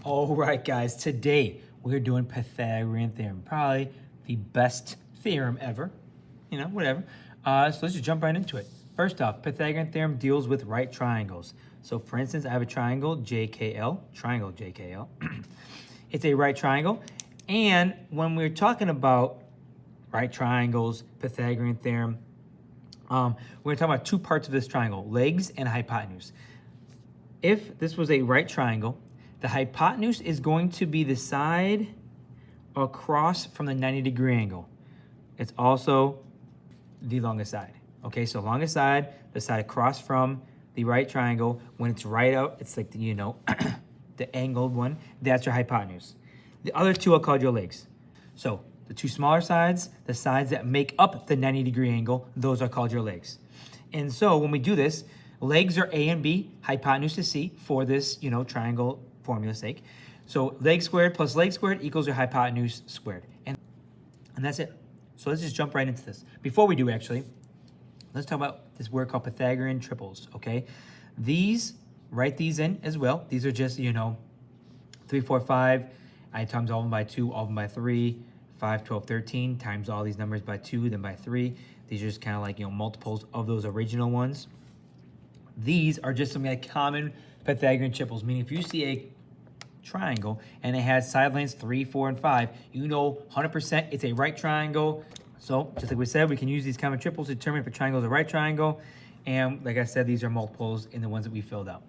All right, guys, today we're doing Pythagorean Theorem, probably the best theorem ever, whatever. So let's just jump right into it. First off, Pythagorean Theorem deals with right triangles. So for instance, I have a triangle JKL. It's a right triangle. And when we're talking about right triangles, Pythagorean Theorem, we're going to talk about two parts of this triangle, legs and hypotenuse. If this was a right triangle, the hypotenuse is going to be the side across from the 90-degree angle. It's also the longest side. Okay, so longest side, the side across from the right triangle. When it's right out, it's like the, the angled one. That's your hypotenuse. The other two are called your legs. So the two smaller sides, the sides that make up the 90-degree angle, those are called your legs. And so when we do this, legs are A and B, hypotenuse is C for this, triangle formula's sake. So leg squared plus leg squared equals your hypotenuse squared. And that's it. So let's just jump right into this. Before we do, actually, let's talk about this word called Pythagorean triples, okay? These, write these in as well. These are just, 3, 4, 5. I times all of them by 2, all of them by 3, 5, 12, 13, times all these numbers by 2, then by 3. These are just kind of like, multiples of those original ones. These are just some like common Pythagorean triples, meaning if you see a triangle and it has side lengths 3, 4, and 5, 100% it's a right triangle. So just like we said, we can use these common triples to determine if a triangle is a right triangle. And like I said, these are multiples in the ones that we filled out.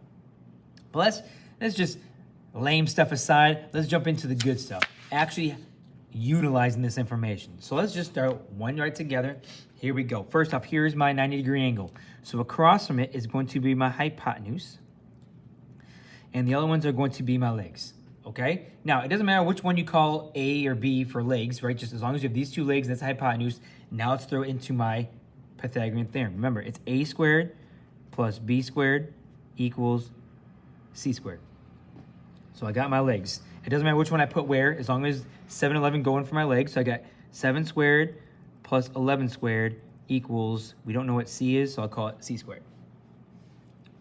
But let's just lame stuff aside. Let's jump into the good stuff, actually utilizing this information. So let's just start one right together. Here we go. First off, here's my 90-degree angle. So across from it is going to be my hypotenuse. And the other ones are going to be my legs, okay? Now, it doesn't matter which one you call A or B for legs, right? Just as long as you have these two legs, that's hypotenuse. Now let's throw it into my Pythagorean theorem. Remember, it's A squared plus B squared equals C squared. So I got my legs. It doesn't matter which one I put where, as long as 7 and 11 go in for my legs. So I got 7 squared plus 11 squared equals, we don't know what C is, so I'll call it C squared.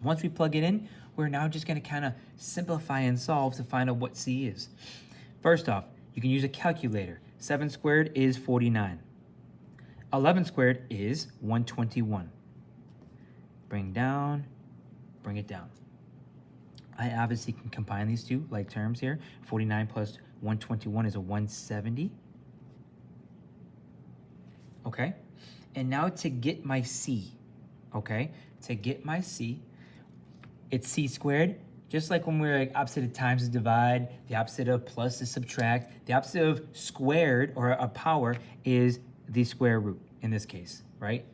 Once we plug it in, we're now just going to kind of simplify and solve to find out what C is. First off, you can use a calculator. 7 squared is 49. 11 squared is 121. Bring it down. I obviously can combine these two like terms here. 49 plus 121 is a 170. Okay? And now to get my C, okay? To get my C, it's C squared. Just like when we're like opposite of times is divide, the opposite of plus is subtract, the opposite of squared or a power is the square root in this case, right?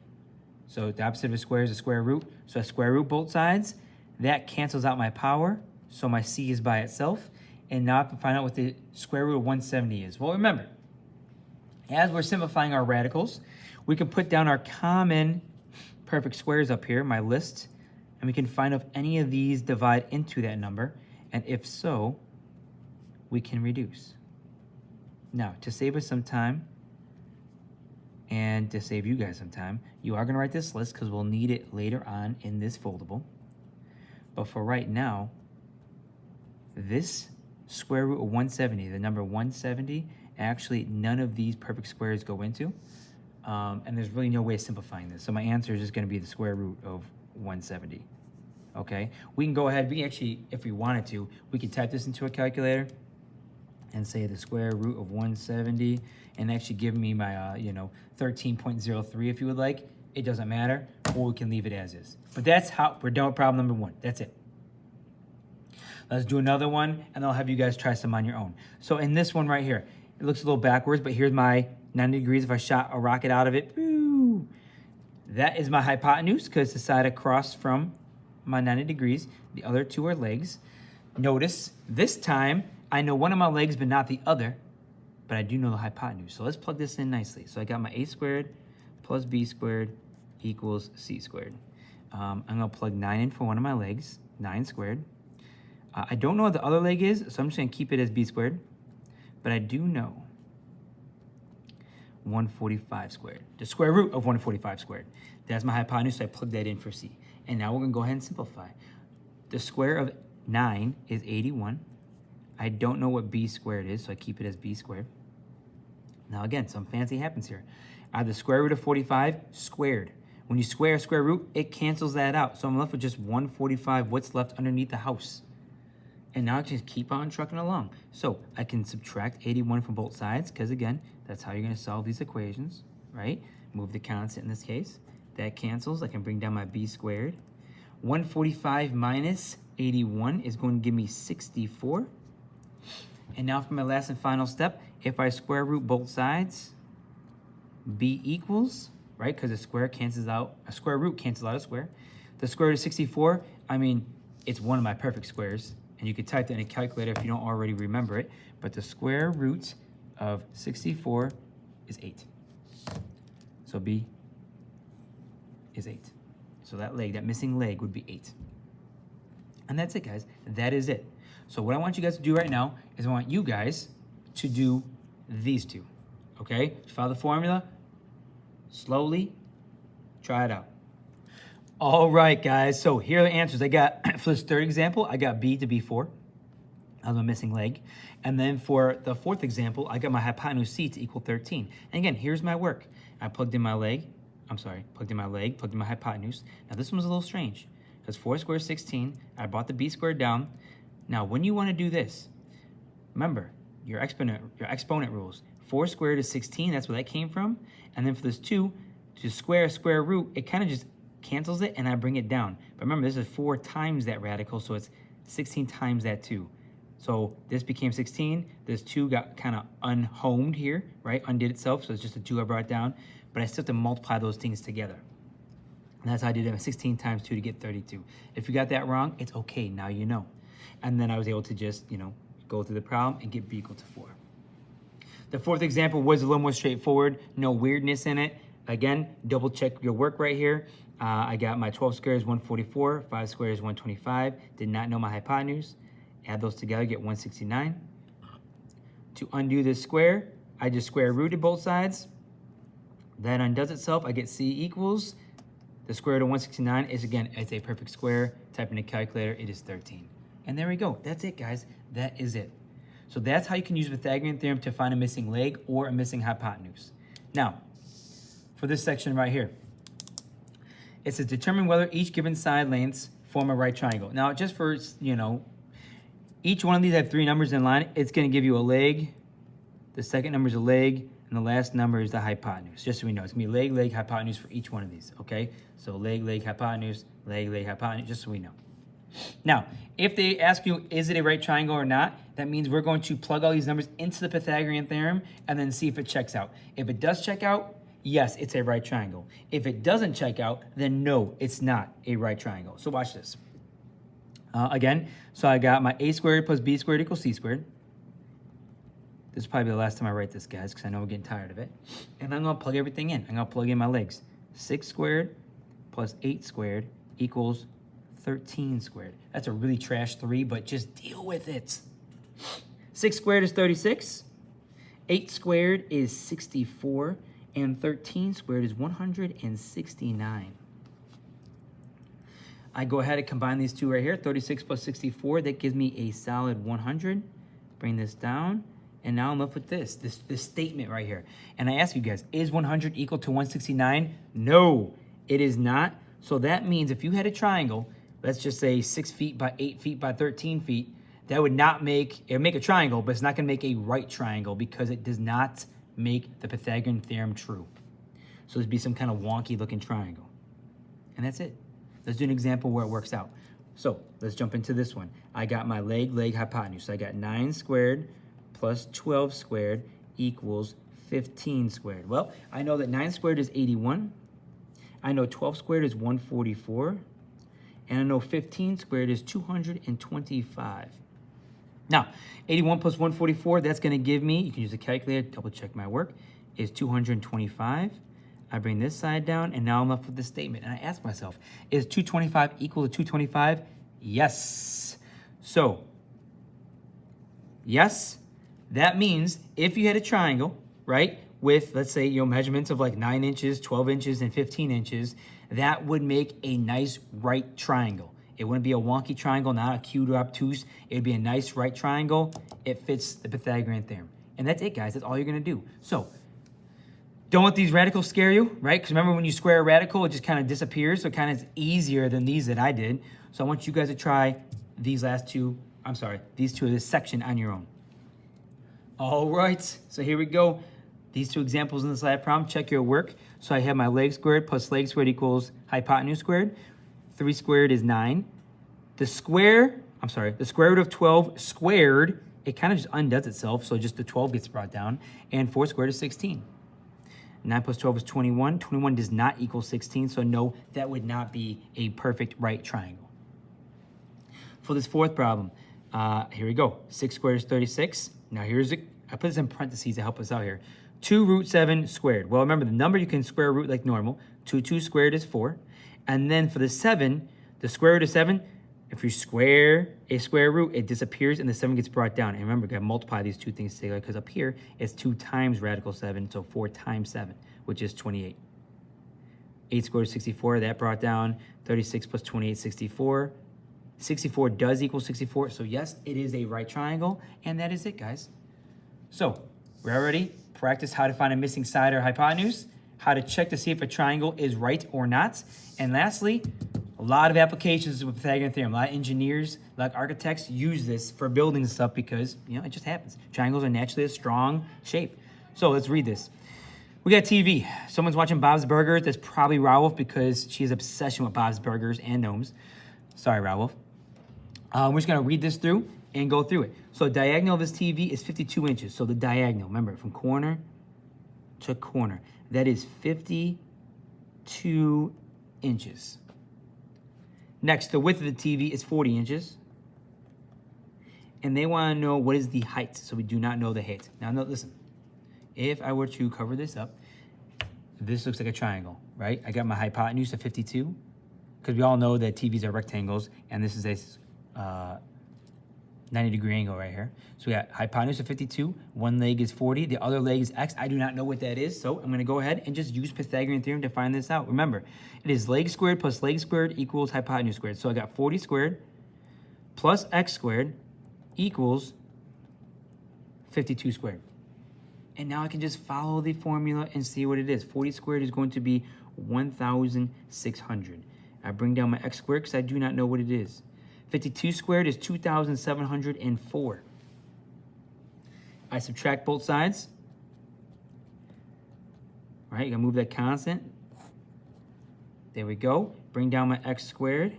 So the opposite of a square is a square root. So I square root both sides. That cancels out my power. So my C is by itself. And now I can find out what the square root of 170 is. Well, remember, as we're simplifying our radicals, we can put down our common perfect squares up here, my list, and we can find out if any of these divide into that number, and if so, we can reduce. Now, to save us some time, and to save you guys some time, you are going to write this list because we'll need it later on in this foldable. But for right now, this square root of 170, the number 170, actually none of these perfect squares go into, and there's really no way of simplifying this. So my answer is just going to be the square root of 170. Okay, we can go ahead, if we wanted to, we could type this into a calculator and say the square root of 170 and actually give me my 13.03 if you would like. It doesn't matter, or we can leave it as is. But that's how we're done with problem number 1. That's it. Let's do another one, and I'll have you guys try some on your own. So in this one right here, it looks a little backwards, but here's my 90 degrees. If I shot a rocket out of it, boo, that is my hypotenuse because it's the side across from my 90 degrees. The other two are legs. Notice this time I know one of my legs but not the other, but I do know the hypotenuse. So let's plug this in nicely. So I got my A squared plus B squared equals C squared. I'm going to plug 9 in for one of my legs, 9 squared. I don't know what the other leg is, so I'm just going to keep it as B squared. But I do know 145 squared, the square root of 145 squared. That's my hypotenuse, so I plug that in for C. And now we're going to go ahead and simplify. The square of 9 is 81. I don't know what b squared is, so I keep it as b squared. Now again, some fancy happens here. I have the square root of 45 squared. When you square a square root, it cancels that out. So I'm left with just 145. What's left underneath the house? And now I can just keep on trucking along. So I can subtract 81 from both sides, because again, that's how you're going to solve these equations, right? Move the constant in this case. That cancels. I can bring down my b squared. 145 minus 81 is going to give me 64. And now for my last and final step, if I square root both sides, b equals, right? Because a square cancels out, a square root cancels out a square. The square root of 64, I mean, it's one of my perfect squares. And you could type that in a calculator if you don't already remember it. But the square root of 64 is 8. So b is 8. So that leg, that missing leg would be 8. And that's it, guys. That is it. So what I want you guys to do right now is I want you guys to do these two, okay? Follow the formula, slowly, try it out. All right, guys, so here are the answers. I got, for this third example, I got b to be 4. That was my missing leg. And then for the fourth example, I got my hypotenuse c to equal 13. And again, here's my work. I plugged in my leg, plugged in my hypotenuse. Now this one was a little strange, because 4 squared is 16. I brought the b squared down. Now, when you want to do this, remember your exponent rules. 4 squared is 16. That's where that came from. And then for this 2, to square a square root, it kind of just cancels it, and I bring it down. But remember, this is 4 times that radical, so it's 16 times that 2. So this became 16. This 2 got kind of unhomed here, right? Undid itself, so it's just a 2 I brought down. But I still have to multiply those things together. And that's how I did it. 16 times 2 to get 32. If you got that wrong, it's okay. Now you know. And then I was able to just, go through the problem and get b equal to 4. The fourth example was a little more straightforward. No weirdness in it. Again, double check your work right here. I got my 12 squared is 144. 5 squared is 125. Did not know my hypotenuse. Add those together, get 169. To undo this square, I just square rooted both sides. That undoes itself. I get c equals. The square root of 169 is, again, it's a perfect square. Type in a calculator, it is 13. And there we go. That's it, guys. That is it. So that's how you can use Pythagorean theorem to find a missing leg or a missing hypotenuse. Now, for this section right here, it says determine whether each given side lengths form a right triangle. Now, just for, each one of these have 3 numbers in line. It's going to give you a leg. The second number is a leg. And the last number is the hypotenuse. Just so we know, it's going to be leg, leg, hypotenuse for each one of these, okay? So leg, leg, hypotenuse, just so we know. Now, if they ask you, is it a right triangle or not, that means we're going to plug all these numbers into the Pythagorean theorem and then see if it checks out. If it does check out, yes, it's a right triangle. If it doesn't check out, then no, it's not a right triangle. So watch this. Again, so I got my a squared plus b squared equals c squared. This is probably the last time I write this, guys, because I know we're getting tired of it. And I'm going to plug everything in. I'm going to plug in my legs. 6 squared plus 8 squared equals 13 squared. That's a really trash 3, but just deal with it. 6 squared is 36. 8 squared is 64. And 13 squared is 169. I go ahead and combine these two right here. 36 plus 64, that gives me a solid 100. Bring this down. And now I'm left with this statement right here. And I ask you guys, is 100 equal to 169? No, it is not. So that means if you had a triangle, let's just say 6 feet by 8 feet by 13 feet, that would not make, it would make a triangle, but it's not gonna make a right triangle because it does not make the Pythagorean theorem true. So there'd be some kind of wonky looking triangle. And that's it. Let's do an example where it works out. So let's jump into this one. I got my leg, hypotenuse. So I got 9 squared plus 12 squared equals 15 squared. Well, I know that 9 squared is 81. I know 12 squared is 144. And I know 15 squared is 225. Now, 81 plus 144, that's going to give me, you can use a calculator, double check my work, is 225. I bring this side down, and now I'm left with this statement. And I ask myself, is 225 equal to 225? Yes. So, yes. That means if you had a triangle, right, with, let's say, measurements of like 9 inches, 12 inches, and 15 inches, that would make a nice right triangle. It wouldn't be a wonky triangle, not acute or obtuse. It would be a nice right triangle. It fits the Pythagorean theorem. And that's it, guys. That's all you're going to do. So don't let these radicals scare you, right? Because remember, when you square a radical, it just kind of disappears. So it kind of is easier than these that I did. So I want you guys to try these two of this section on your own. All right, so here we go. These two examples in this lab problem, check your work. So I have my leg squared plus leg squared equals hypotenuse squared. 3 squared is 9. The square root of 12 squared, it kind of just undoes itself, so just the 12 gets brought down. And 4 squared is 16. 9 plus 12 is 21. 21 does not equal 16, so no, that would not be a perfect right triangle. For this fourth problem, here we go. 6 squared is 36. Now I put this in parentheses to help us out here. 2 root 7 squared. Well, remember, the number you can square root like normal. 2 squared is 4. And then for the 7, the square root of 7, if you square a square root, it disappears and the 7 gets brought down. And remember, you got to multiply these two things together because up here, it's 2 times radical 7, so 4 times 7, which is 28. 8 squared is 64, that brought down. 36 plus 28, 64. 64 does equal 64, so yes, it is a right triangle, and that is it, guys. So, we already practiced how to find a missing side or hypotenuse, how to check to see if a triangle is right or not, and lastly, a lot of applications with Pythagorean theorem. A lot of engineers, a lot of architects use this for building and stuff because, it just happens. Triangles are naturally a strong shape. So, let's read this. We got TV. Someone's watching Bob's Burgers. That's probably Raouf because she has obsession with Bob's Burgers and gnomes. Sorry, Raouf. We're just going to read this through and go through it. So diagonal of this TV is 52 inches. So the diagonal, remember, from corner to corner, that is 52 inches. Next, the width of the TV is 40 inches. And they want to know what is the height. So we do not know the height. Now, listen. If I were to cover this up, this looks like a triangle, right? I got my hypotenuse of 52 because we all know that TVs are rectangles, and this is a 90-degree angle right here. So we got hypotenuse of 52, one leg is 40, the other leg is x. I do not know what that is, so I'm going to go ahead and just use Pythagorean theorem to find this out. Remember, it is leg squared plus leg squared equals hypotenuse squared. So I got 40 squared plus x squared equals 52 squared. And now I can just follow the formula and see what it is. 40 squared is going to be 1,600. I bring down my x squared because I do not know what it is. 52 squared is 2,704. I subtract both sides. All right, you gotta move that constant. There we go. Bring down my x squared.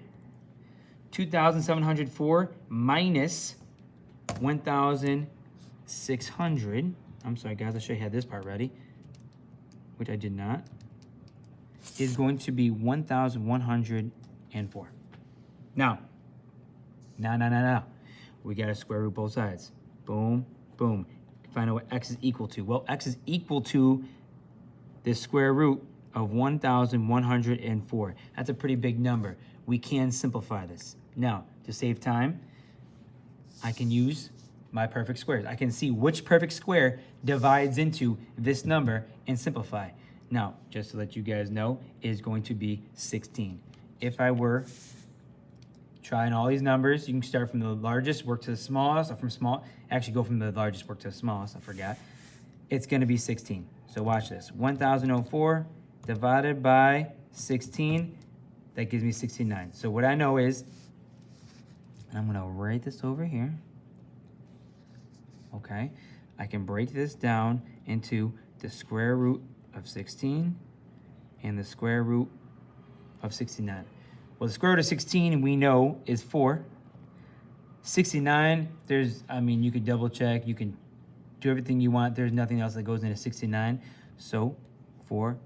2,704 minus 1,600. I'm sorry, guys, I should have had this part ready, which I did not, is going to be 1,104. Now, we got to square root both sides. Boom, boom. Find out what x is equal to. Well, x is equal to the square root of 1,104. That's a pretty big number. We can simplify this. Now, to save time, I can use my perfect squares. I can see which perfect square divides into this number and simplify. Now, just to let you guys know, it is going to be 16. If I were trying all these numbers, you can start from the largest, work to the smallest, or actually go from the largest, work to the smallest, I forgot. It's gonna be 16. So watch this, 1,004 divided by 16, that gives me 69. So what I know is, and I'm gonna write this over here, okay? I can break this down into the square root of 16 and the square root of 69. Well, the square root of 16 we know is 4. 69, you could double check, you can do everything you want. There's nothing else that goes into 69. So 4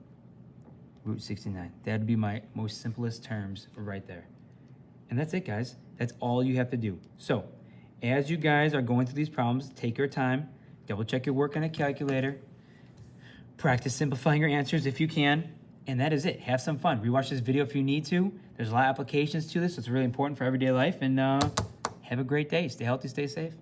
root 69. That'd be my most simplest terms right there. And that's it, guys. That's all you have to do. So as you guys are going through these problems, take your time, double check your work on a calculator, practice simplifying your answers if you can, and that is it. Have some fun. Rewatch this video if you need to. There's a lot of applications to this, so it's really important for everyday life, and have a great day. Stay healthy, stay safe.